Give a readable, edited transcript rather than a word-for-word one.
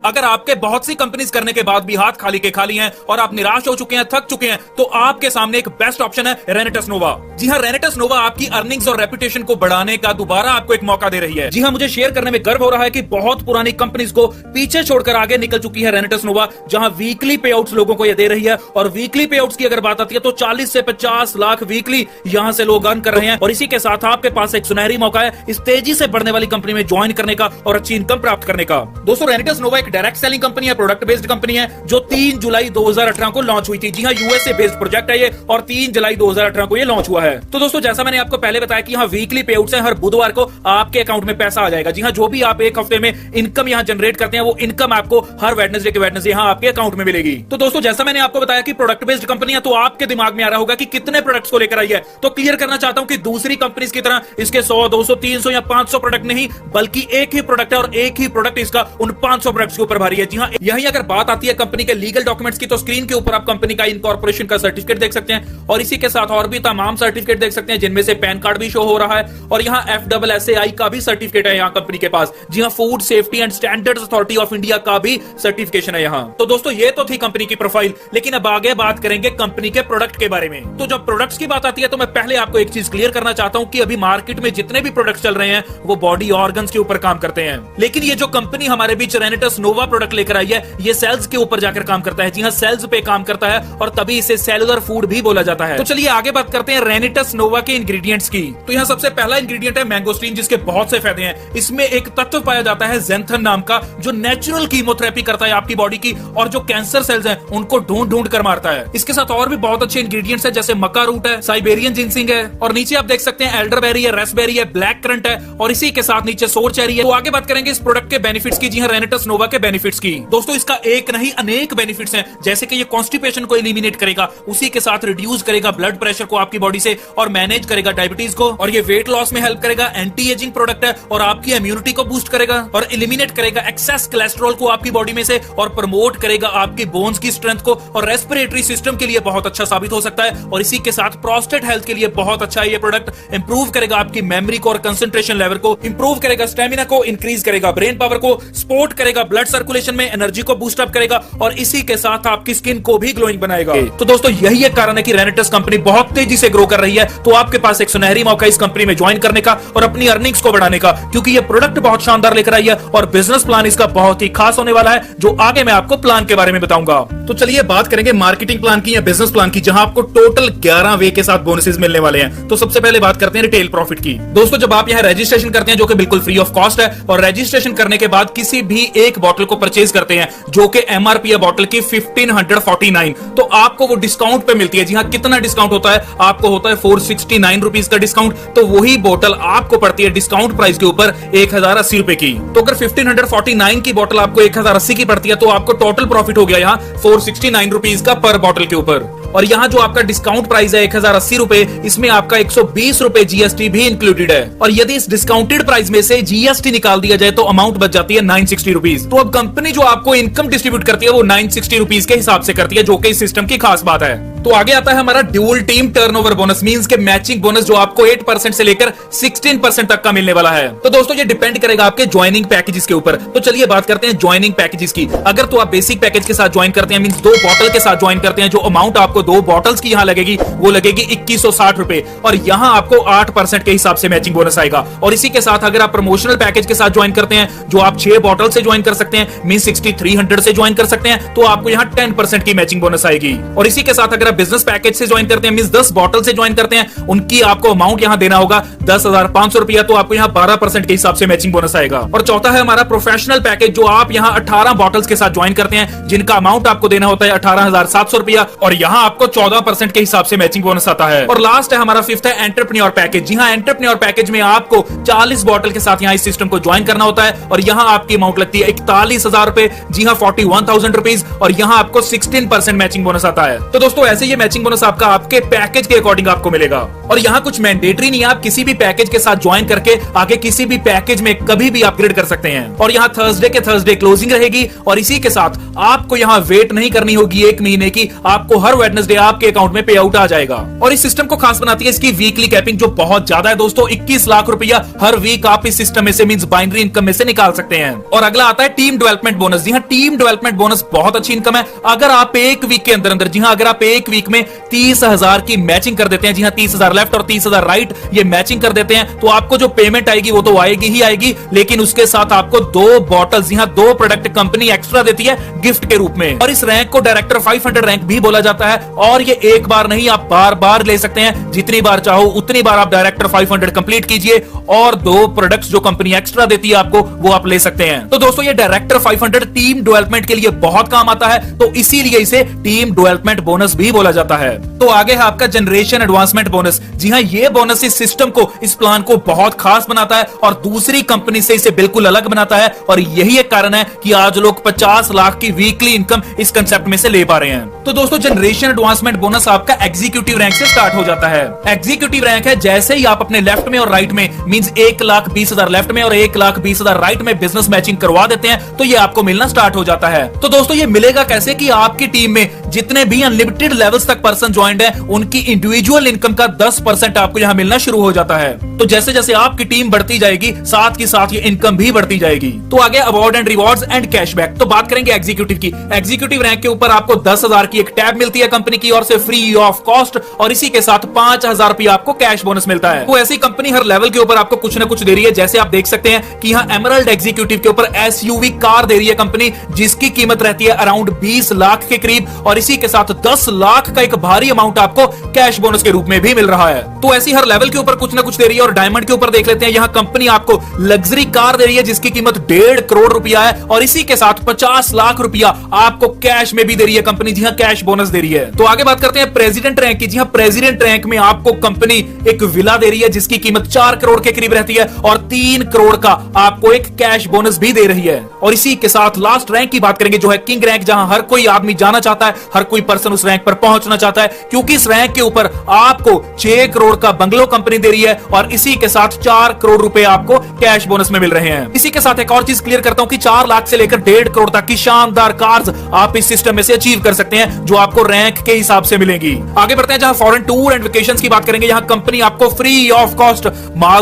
अगर आपके बहुत सी कंपनीज करने के बाद भी हाथ खाली के खाली हैं और आप निराश हो चुके हैं, थक चुके हैं, तो आपके सामने एक बेस्ट ऑप्शन है रेनेटस नोवा। जी हां, रेनेटस नोवा आपकी अर्निंग्स और रेपुटेशन को बढ़ाने का दोबारा आपको एक मौका दे रही है। जी हां, मुझे शेयर करने में गर्व हो रहा है कि बहुत पुरानी कंपनीज को पीछे छोड़कर आगे निकल चुकी है रेनेटस नोवा, जहां वीकली पे आउट्स लोगों को यह दे रही है। और वीकली पे आउट्स की अगर बात आती है तो 40 से 50 लाख वीकली यहां से लोग अर्न कर रहे हैं। और इसी के साथ आपके पास एक सुनहरी मौका है इस तेजी से बढ़ने वाली कंपनी में ज्वाइन करने का और अच्छी इनकम प्राप्त करने का। दोस्तों, रेनेटस नोवा एक direct selling company, product based company है जो 3 जुलाई 2018 को लॉन्च हुई थी। जी हां, यूएसए बेस्ड प्रोजेक्ट है ये और 3 जुलाई 2018 को ये लॉन्च हुआ है। तो दोस्तों, जैसा मैंने आपको पहले बताया कि यहां वीकली पे आउट्स हैं, हर बुधवार को आपके अकाउंट में पैसा आ जाएगा। जी हां, जो भी आप एक हफ्ते में इनकम यहां जनरेट करते हैं वो इनकम आपको हर वेडनेसडे के वेडनेसडे यहां आपके अकाउंट में मिलेगी। तो दोस्तों, जैसा मैंने आपको बताया कि प्रोडक्ट बेस्ड कंपनी है, तो आपके दिमाग में आ रहा होगा कि कितने प्रोडक्ट्स को लेकर आई है। तो क्लियर करना चाहता हूं कि दूसरी कंपनीज की तरह इसके 100, 200, 300 या 500 प्रोडक्ट नहीं, बल्कि एक ही प्रोडक्ट है और एक ही प्रोडक्ट इसका उन 500 प्रोडक्ट्स के ऊपर भारी है। जी हां, यही अगर बात आती है कंपनी के लीगल डॉक्यूमेंट्स की, तो स्क्रीन के ऊपर आप कंपनी का इनकॉर्पोरेशन का सर्टिफिकेट देख सकते हैं और इसी के साथ और भी तमाम सर्टिफिकेट देख सकते हैं, जिनमें से पैन कार्ड भी शो हो रहा है और यहां FSSAI का भी सर्टिफिकेट है यहां कंपनी के पास। जी हां, food safety and standards authority of India का भी सर्टिफिकेशन है यहां। तो दोस्तों, ये तो थी कंपनी की प्रोफाइल, लेकिन अब आगे बात करेंगे कंपनी के प्रोडक्ट के बारे में। तो जब प्रोडक्ट्स की बात आती है तो मैं पहले आपको एक चीज क्लियर करना चाहता हूं कि अभी मार्केट में जितने भी प्रोडक्ट्स चल रहे हैं वो बॉडी ऑर्गन्स के ऊपर काम करते हैं, लेकिन ये जो कंपनी हमारे बीच रेनेटस नोवा प्रोडक्ट लेकर आई है, ये सेल्स के ऊपर जाकर काम करता है। जी हां, सेल्स पे काम करता है और तभी इसे सेलुलर फूड भी बोला जाता है। तो चलिए आगे बात करते हैं रेनेटस नोवा के इंग्रेडिएंट्स की। तो यहां सबसे पहला इंग्रेडिएंट है मैंगोस्टीन, जिसके बहुत से फायदे हैं। इसमें एक तत्व पाया जाता है ज़ैंथन नाम का, जो नेचुरल कीमोथेरेपी करता है आपकी बॉडी की और जो कैंसर सेल्स हैं उनको ढूंढ ढूंढ कर मारता है। इसके साथ और भी बहुत अच्छे इंग्रेडिएंट्स हैं, जैसे मक्का रूट है, साइबेरियन जिंसिंग है और नीचे आप देख सकते हैं एल्डरबेरी है, रेस्पबेरी है, ब्लैक करंट है और इसी के साथ नीचे सोर चेरी है। तो आगे बात करेंगे इस प्रोडक्ट के बेनिफिट्स की। जी हां, रेनेटस नोवा के बेनिफिट्स की। दोस्तों, इसका एक नहीं अनेक बेनिफिट्स हैं, जैसे कि ये कॉन्स्टिपेशन को एलिमिनेट करेगा, उसी के साथ रिड्यूस करेगा ब्लड प्रेशर को आपकी बॉडी से और मैनेज करेगा डायबिटीज को, और ये वेट लॉस में हेल्प करेगा, एंटी एजिंग प्रोडक्ट है और आपकी इम्यूनिटी को बूस्ट करेगा और एलिमिनेट करेगा एक्सेस कोलेस्ट्रॉल को आपकी बॉडी में से और प्रमोट करेगा आपकी बोन्स की स्ट्रेंथ को और रेस्पिरेटरी सिस्टम के लिए बहुत अच्छा साबित हो सकता है। और इसी के साथ प्रोस्टेट हेल्थ के लिए बहुत अच्छा है ये प्रोडक्ट। इंप्रूव करेगा आपकी मेमोरी को और कंसंट्रेशन लेवल को, इंप्रूव करेगा स्टेमिना को, इंक्रीज करेगा ब्रेन पावर को, सपोर्ट करेगा ब्लड सर्कुलेशन में, एनर्जी को बूस्ट अप करेगा और इसी के साथ आपकी स्किन को भी ग्लोइंग बनाएगा। तो दोस्तों, यही एक कारण है कि रेनेटस कंपनी बहुत तेजी से ग्रो कर रही है। तो आपके पास एक सुनहरी मौका इस कंपनी में ज्वाइन करने का और अपनी अर्निंग्स को बढ़ाने का, क्योंकि ये प्रोडक्ट बहुत शानदार लेकर आई है और बिजनेस प्लान इसका बहुत ही खास होने वाला है, जो आगे मैं आपको प्लान के बारे में बताऊंगा। तो चलिए बात करेंगे मार्केटिंग प्लान की या बिजनेस प्लान की, जहां आपको टोटल 11 वे के साथ बोनसेस मिलने वाले हैं। तो सबसे पहले बात करते हैं रिटेल प्रॉफिट की। दोस्तों, जब आप यहां रजिस्ट्रेशन करते हैं, जो कि बिल्कुल फ्री ऑफ कॉस्ट है, और रजिस्ट्रेशन करने के बाद किसी भी एक बॉटल को परचेज करते हैं, जो कि MRP है बॉटल की 1549, तो आपको वो डिस्काउंट पे मिलती है। जी हां, कितना डिस्काउंट होता है? आपको होता है 469 रुपीज का डिस्काउंट। तो वही बोतल आपको पड़ती है डिस्काउंट प्राइस के ऊपर 1080 रुपए की। तो अगर 1549 की बोतल आपको 1080 की पड़ती है, तो आपको टोटल प्रॉफिट हो गया यहाँ 469 रुपीज का पर बोतल के ऊपर। और यहाँ जो आपका डिस्काउंट प्राइस है 1080 रुपए, इसमें आपका 120 रुपए GST भी इंक्लूडेड है। और यदि इस डिस्काउंटेड प्राइस में से GST निकाल दिया जाए तो अमाउंट बच जाती है 960 रुपीज। तो अब कंपनी जो आपको इनकम डिस्ट्रीब्यूट करती है वो 960 रुपीज के हिसाब से करती है, जो कि इस सिस्टम की खास बात है। तो आगे आता है हमारा dual team turnover bonus, means के मैचिंग बोनस, जो आपको 8% से लेकर 16% तक का मिलने वाला है। तो दोस्तों, ये डिपेंड करेगा आपके ज्वाइनिंग पैकेजेस के ऊपर। तो चलिए बात करते हैं ज्वाइनिंग पैकेजेस की। अगर तो आप बेसिक पैकेज के साथ ज्वाइन करते हैं, मींस 2 बॉटल के साथ ज्वाइन करते हैं, जो अमाउंट आपको 2 बॉटल्स की यहाँ लगेगी वो लगेगी 2160 रुपए, और यहाँ आपको 8% के हिसाब से मैचिंग बोनस आएगा। और इसी के साथ अगर आप प्रमोशनल पैकेज के साथ ज्वाइन करते हैं, जो आप 6 बॉटल से ज्वाइन कर सकते हैं, मींस 6300 से ज्वाइन कर सकते हैं, तो आपको यहाँ 10% की मैचिंग बोनस आएगी। और इसी के साथ अगर आप बिजनेस पैकेज से ज्वाइन करते हैं, मींस 10 बॉटल से ज्वाइन करते हैं, उनकी आपको अमाउंट यहाँ देना होगा 10,500 रुपया, तो आपको यहाँ 12% के हिसाब से मैचिंग बोनस आएगा। और चौथा है हमारा प्रोफेशनल पैकेज, जो आप यहाँ 18 बॉटल्स के साथ ज्वाइन करते हैं, जिनका अमाउंट आपको देना होता है 18,700 रुपया, और यहाँ आपको 14% के हिसाब से मैचिंग बोनस आता है। और लास्ट है हमारा 5th है एंटरप्रेन्योर पैकेज। जी हाँ, एंटरप्रेन्योर पैकेज में आपको 40 बॉटल के साथ यहाँ इस सिस्टम को ज्वाइन करना होता है, और यहाँ आपकी अमाउंट लगती है 41,000 रुपए। जी हाँ, 41,000 रुपीज, और यहाँ आपको 16% मैचिंग बोनस आता है। तो दोस्तों, ऐसे से ये मैचिंग बोनस आपका आपके पैकेज के अकॉर्डिंग आपको मिलेगा। और यहाँ कुछ मैंडेटरी नहीं है, आप किसी भी पैकेज के साथ ज्वाइन करके आगे किसी भी पैकेज में कभी भी अपग्रेड कर सकते हैं। और यहाँ थर्सडे के थर्सडे क्लोजिंग रहेगी और इसी के साथ आपको यहाँ वेट नहीं करनी होगी एक महीने की, आपको हर वेडनेसडे आपके अकाउंट में पे आउट आ जाएगा। और इस सिस्टम को खास बनाती है इसकी वीकली कैपिंग जो बहुत ज्यादा है दोस्तों। 21 लाख रुपया हर वीक आप इस सिस्टम में से मींस बाइनरी इनकम में से निकाल सकते हैं। और अगला आता है टीम डेवलपमेंट बोनस। जी हाँ, टीम डेवलपमेंट बोनस बहुत अच्छी इनकम है। अगर आप एक वीक के अंदर जी हाँ, अगर आप एक वीक में 30,000 की मैचिंग कर देते हैं, जी हाँ 30,000 लेफ्ट और 30,000 राइट, ये मैचिंग कर देते हैं, तो आपको जो पेमेंट आएगी वो तो आएगी ही आएगी, लेकिन उसके साथ आपको 2 बॉटल्स, जी हाँ 2 प्रोडक्ट कंपनी एक्स्ट्रा देती है गिफ्ट के रूप में। और इस रैंक को डायरेक्टर 500 रैंक भी बोला जाता है। और ये एक बार नहीं, आप बार बार ले सकते हैं, जितनी बार चाहो उतनी बार आप डायरेक्टर 500 कंप्लीट कीजिए और 2 प्रोडक्ट्स जो कंपनी एक्स्ट्रा देती है आपको वो आप ले सकते हैं। तो दोस्तों ये डायरेक्टर 500 टीम डेवलपमेंट के लिए बहुत काम आता है, तो इसीलिए इसे टीम डेवलपमेंट बोनस भी बोला जाता है। तो आगे है आपका जनरेशन एडवांसमेंट बोनस। जी हाँ, ये बोनस इस सिस्टम को, इस प्लान को बहुत खास बनाता है और दूसरी कंपनी से इसे बिल्कुल अलग बनाता है। और यही एक कारण है कि आज लोग 50 लाख की वीकली इनकम इस कंसेप्ट में से ले पा रहे हैं। तो दोस्तों जनरेशन एडवांसमेंट बोनस आपका एग्जीक्यूटिव रैंक से स्टार्ट हो जाता है। एग्जीक्यूटिव रैंक है जैसे ही आप अपने लेफ्ट में और राइट में मींस 1,20,000 लेफ्ट में और 1,20,000 राइट में बिजनेस मैचिंग करवा देते हैं तो ये आपको मिलना स्टार्ट हो जाता है। तो दोस्तों ये मिलेगा कैसे कि आपकी टीम में जितने भी अनलिमिटेड लेवल्स तक पर्सन ज्वाइंट है उनकी इंडिविजुअल इनकम का 10% आपको यहां मिलना शुरू हो जाता है। तो जैसे जैसे आपकी टीम बढ़ती जाएगी साथ ही साथ ये इनकम भी बढ़ती जाएगी। तो आगे award and rewards and cashback. तो बात करेंगे एग्जीक्यूटिव की। एग्जीक्यूटिव रैंक के ऊपर आपको 10,000 की एक टैब मिलती है कंपनी की ओर से फ्री ऑफ कॉस्ट और इसी के साथ 5,000 रुपया आपको कैश बोनस मिलता है। तो ऐसी कंपनी हर लेवल के ऊपर आपको कुछ ना कुछ दे रही है। जैसे आप देख सकते हैं कि यहाँ एमरल्ड एग्जीक्यूटिव के ऊपर एसयूवी कार दे रही है कंपनी जिसकी कीमत रहती है अराउंड 20 लाख के करीब और इसी के साथ 10 लाख का एक भारी अमाउंट आपको कैश बोनस के रूप में भी मिल रहा है। तो ऐसी हर लेवल के ऊपर कुछ ना कुछ दे रही है। और डायमंड के ऊपर देख लेते हैं, यहाँ कंपनी आपको लग्जरी कार दे रही है जिसकी कीमत 1.5 करोड़ रुपया है और इसी के साथ 50 लाख रुपया आपको कैश में भी दे रही है कंपनी। जी हाँ, कैश बोनस दे रही है। तो आगे बात करते हैं प्रेसिडेंट रैंक की। जी हाँ, प्रेसिडेंट रैंक में आपको कंपनी एक विला दे रही है जिसकी कीमत 4 करोड़ के करीब रहती है और 3 करोड़ का आपको एक कैश बोनस भी दे रही है। और इसी के साथ लास्ट रैंक की बात करेंगे जो है किंग रैंक, जहां हर कोई आदमी जाना चाहता है, हर कोई पर्सन उस रैंक पर पहुंचना चाहता है क्योंकि इस रैंक के ऊपर आपको 6 करोड़ का बंगलो कंपनी दे रही है और इसी के साथ 4 करोड़ रुपए आपको कैश बोनस में मिल रहे हैं। इसी के साथ एक और चीज क्लियर करता हूं कि 4 लाख से लेकर 1.5 करोड़ तक की शानदार कार्स आप इस सिस्टम में से अचीव कर सकते हैं जो आपको रैंक के हिसाब से मिलेंगी। आगे बढ़ते हैं जहां फॉरेन टूर एंड वेकेशंस की बात करेंगे। यहां कंपनी आपको फ्री ऑफ कॉस्ट माल